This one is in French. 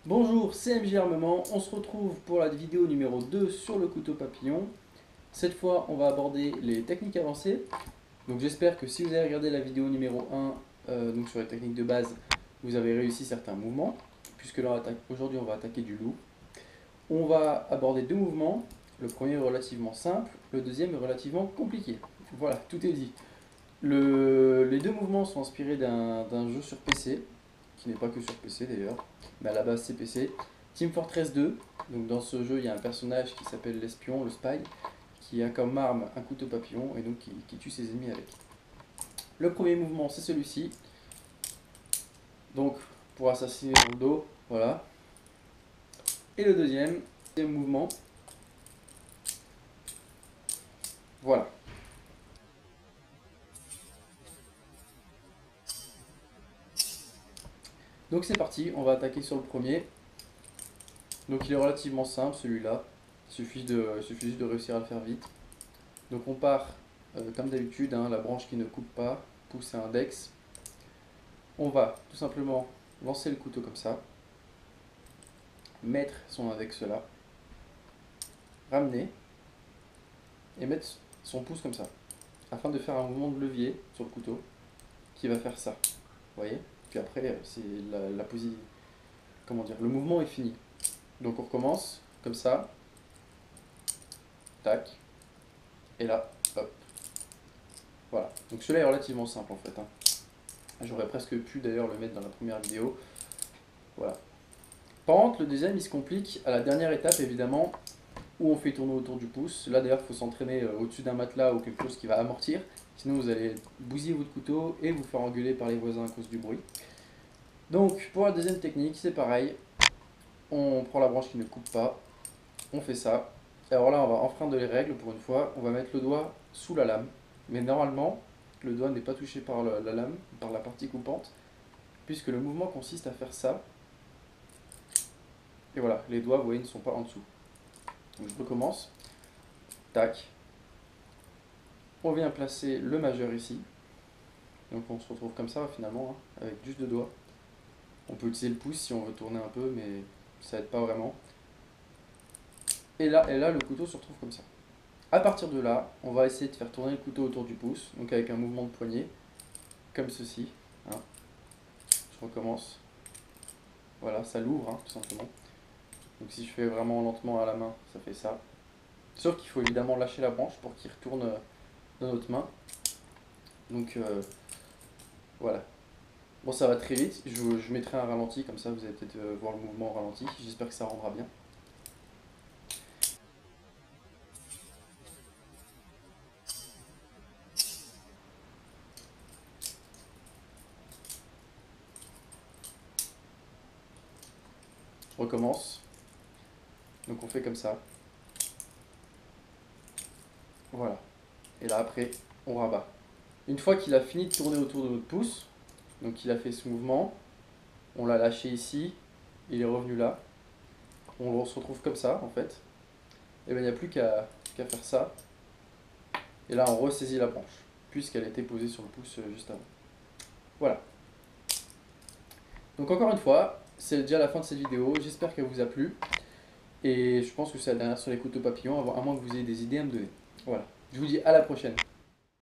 Bonjour, c'est MJ Armement, on se retrouve pour la vidéo numéro 2 sur le couteau papillon. Cette fois, on va aborder les techniques avancées. Donc j'espère que si vous avez regardé la vidéo numéro 1 donc sur les techniques de base, vous avez réussi certains mouvements, puisque là, aujourd'hui on va attaquer du loup. On va aborder deux mouvements, le premier est relativement simple, le deuxième est relativement compliqué. Voilà, tout est dit. Les deux mouvements sont inspirés d'un jeu sur PC, qui n'est pas que sur PC d'ailleurs, mais à la base c'est PC. Team Fortress 2, donc dans ce jeu il y a un personnage qui s'appelle l'espion, le spy, qui a comme arme un couteau papillon et donc qui tue ses ennemis avec. Le premier mouvement c'est celui-ci, donc pour assassiner dans le dos, voilà. Et le deuxième mouvement, voilà. Donc c'est parti, on va attaquer sur le premier. Donc il est relativement simple celui-là, il suffit juste de réussir à le faire vite. Donc on part comme d'habitude, hein, la branche qui ne coupe pas, pouce et index. On va tout simplement lancer le couteau comme ça, mettre son index là, ramener et mettre son pouce comme ça, afin de faire un mouvement de levier sur le couteau qui va faire ça. Vous voyez? Puis après, c'est la position. Comment dire? Le mouvement est fini. Donc on recommence comme ça, tac, et là, hop. Voilà. Donc celui-là est relativement simple en fait, hein. J'aurais presque pu d'ailleurs le mettre dans la première vidéo. Voilà. Par contre, le deuxième il se complique à la dernière étape évidemment, où on fait tourner autour du pouce. Là d'ailleurs, il faut s'entraîner au-dessus d'un matelas ou quelque chose qui va amortir. Sinon, vous allez bousiller votre couteau et vous faire engueuler par les voisins à cause du bruit. Donc, pour la deuxième technique, c'est pareil. On prend la branche qui ne coupe pas. On fait ça. Alors là, on va enfreindre les règles pour une fois. On va mettre le doigt sous la lame. Mais normalement, le doigt n'est pas touché par la lame, par la partie coupante, puisque le mouvement consiste à faire ça. Et voilà, les doigts, vous voyez, ne sont pas en dessous. Donc je recommence. Tac. On vient placer le majeur ici. Donc on se retrouve comme ça finalement, hein, avec juste deux doigts. On peut utiliser le pouce si on veut tourner un peu, mais ça aide pas vraiment. Et là, le couteau se retrouve comme ça. À partir de là, on va essayer de faire tourner le couteau autour du pouce, donc avec un mouvement de poignet, comme ceci, hein. Je recommence. Voilà, ça l'ouvre, hein, tout simplement. Donc si je fais vraiment lentement à la main, ça fait ça. Sauf qu'il faut évidemment lâcher la branche pour qu'il retourne dans notre main. Donc voilà. Bon, ça va très vite. Je mettrai un ralenti, comme ça vous allez peut-être voir le mouvement au ralenti. J'espère que ça rendra bien. Je recommence. Donc on fait comme ça. Voilà. Et là après, on rabat. Une fois qu'il a fini de tourner autour de notre pouce, donc il a fait ce mouvement, on l'a lâché ici, il est revenu là. On se retrouve comme ça en fait. Et bien il n'y a plus qu'à faire ça. Et là on ressaisit la branche, puisqu'elle était posée sur le pouce juste avant. Voilà. Donc encore une fois, c'est déjà la fin de cette vidéo. J'espère qu'elle vous a plu. Et je pense que c'est la dernière sur les couteaux papillons, à moins que vous ayez des idées à me donner. Voilà. Je vous dis à la prochaine.